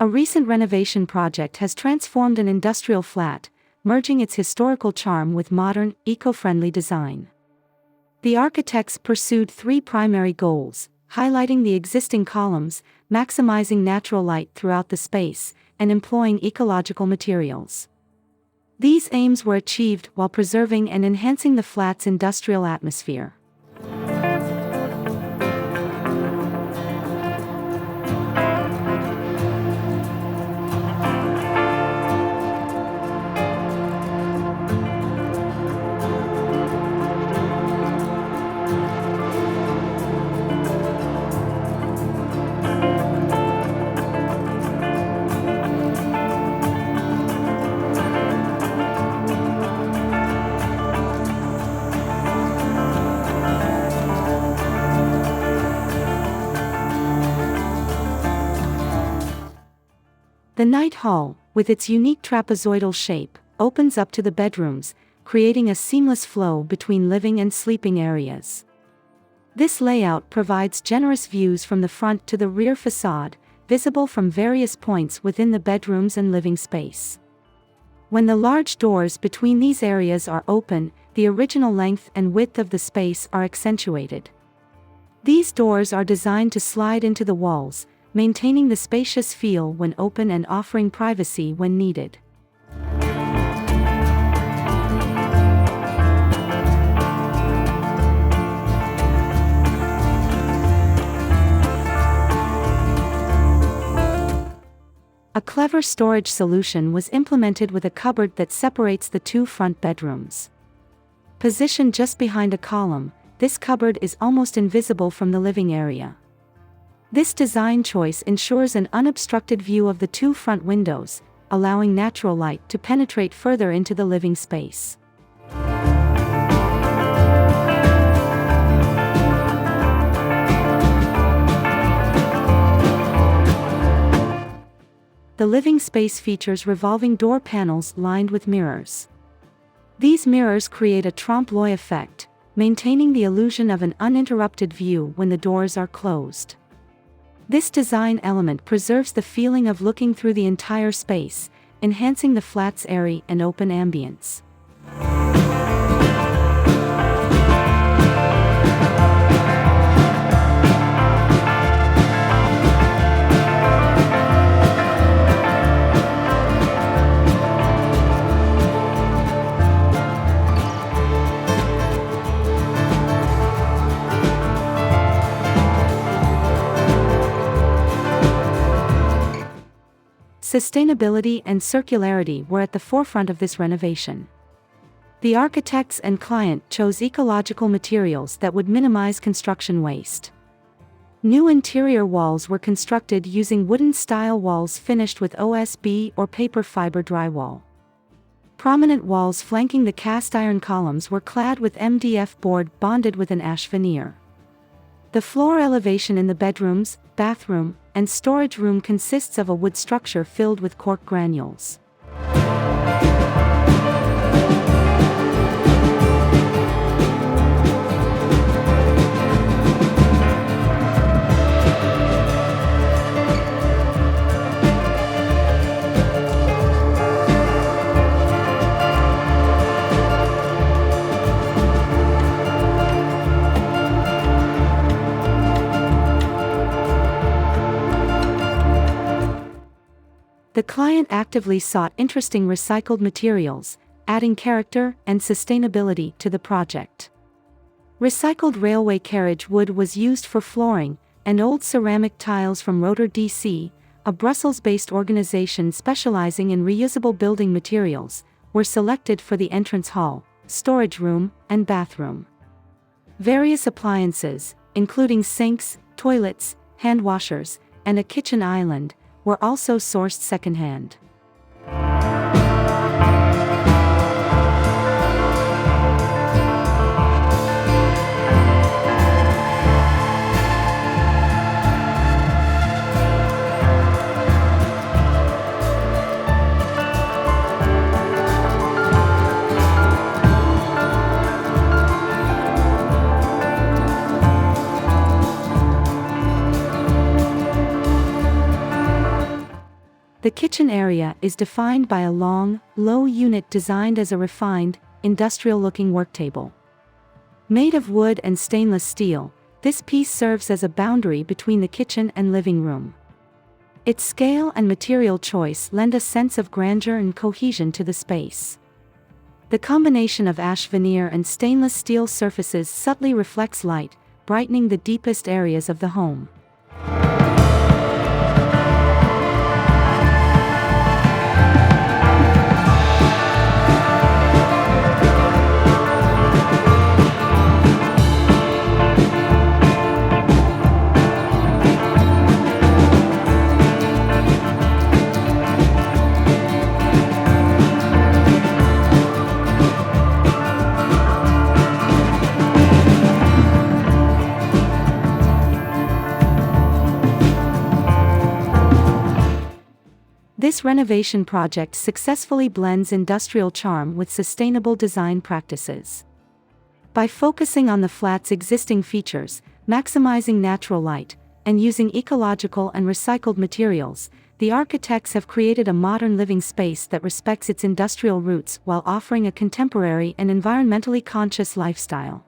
A recent renovation project has transformed an industrial flat, merging its historical charm with modern, eco-friendly design. The architects pursued three primary goals: highlighting the existing columns, maximizing natural light throughout the space, and employing ecological materials. These aims were achieved while preserving and enhancing the flat's industrial atmosphere. The night hall, with its unique trapezoidal shape, opens up to the bedrooms, creating a seamless flow between living and sleeping areas. This layout provides generous views from the front to the rear facade, visible from various points within the bedrooms and living space. When the large doors between these areas are open, the original length and width of the space are accentuated. These doors are designed to slide into the walls, maintaining the spacious feel when open and offering privacy when needed. A clever storage solution was implemented with a cupboard that separates the two front bedrooms. Positioned just behind a column, this cupboard is almost invisible from the living area. This design choice ensures an unobstructed view of the two front windows, allowing natural light to penetrate further into the living space. The living space features revolving door panels lined with mirrors. These mirrors create a trompe-l'oeil effect, maintaining the illusion of an uninterrupted view when the doors are closed. This design element preserves the feeling of looking through the entire space, enhancing the flat's airy and open ambience. Sustainability and circularity were at the forefront of this renovation. The architects and client chose ecological materials that would minimize construction waste. New interior walls were constructed using wooden-style walls finished with OSB or paper fiber drywall. Prominent walls flanking the cast-iron columns were clad with MDF board bonded with an ash veneer. The floor elevation in the bedrooms, bathroom, and storage room consists of a wood structure filled with cork granules. The client actively sought interesting recycled materials, adding character and sustainability to the project. Recycled railway carriage wood was used for flooring, and old ceramic tiles from Rotor DC, a Brussels-based organization specializing in reusable building materials, were selected for the entrance hall, storage room, and bathroom. Various appliances, including sinks, toilets, hand washers, and a kitchen island, were also sourced secondhand. The kitchen area is defined by a long, low unit designed as a refined, industrial-looking worktable. Made of wood and stainless steel, this piece serves as a boundary between the kitchen and living room. Its scale and material choice lend a sense of grandeur and cohesion to the space. The combination of ash veneer and stainless steel surfaces subtly reflects light, brightening the deepest areas of the home. This renovation project successfully blends industrial charm with sustainable design practices. By focusing on the flat's existing features, maximizing natural light, and using ecological and recycled materials, the architects have created a modern living space that respects its industrial roots while offering a contemporary and environmentally conscious lifestyle.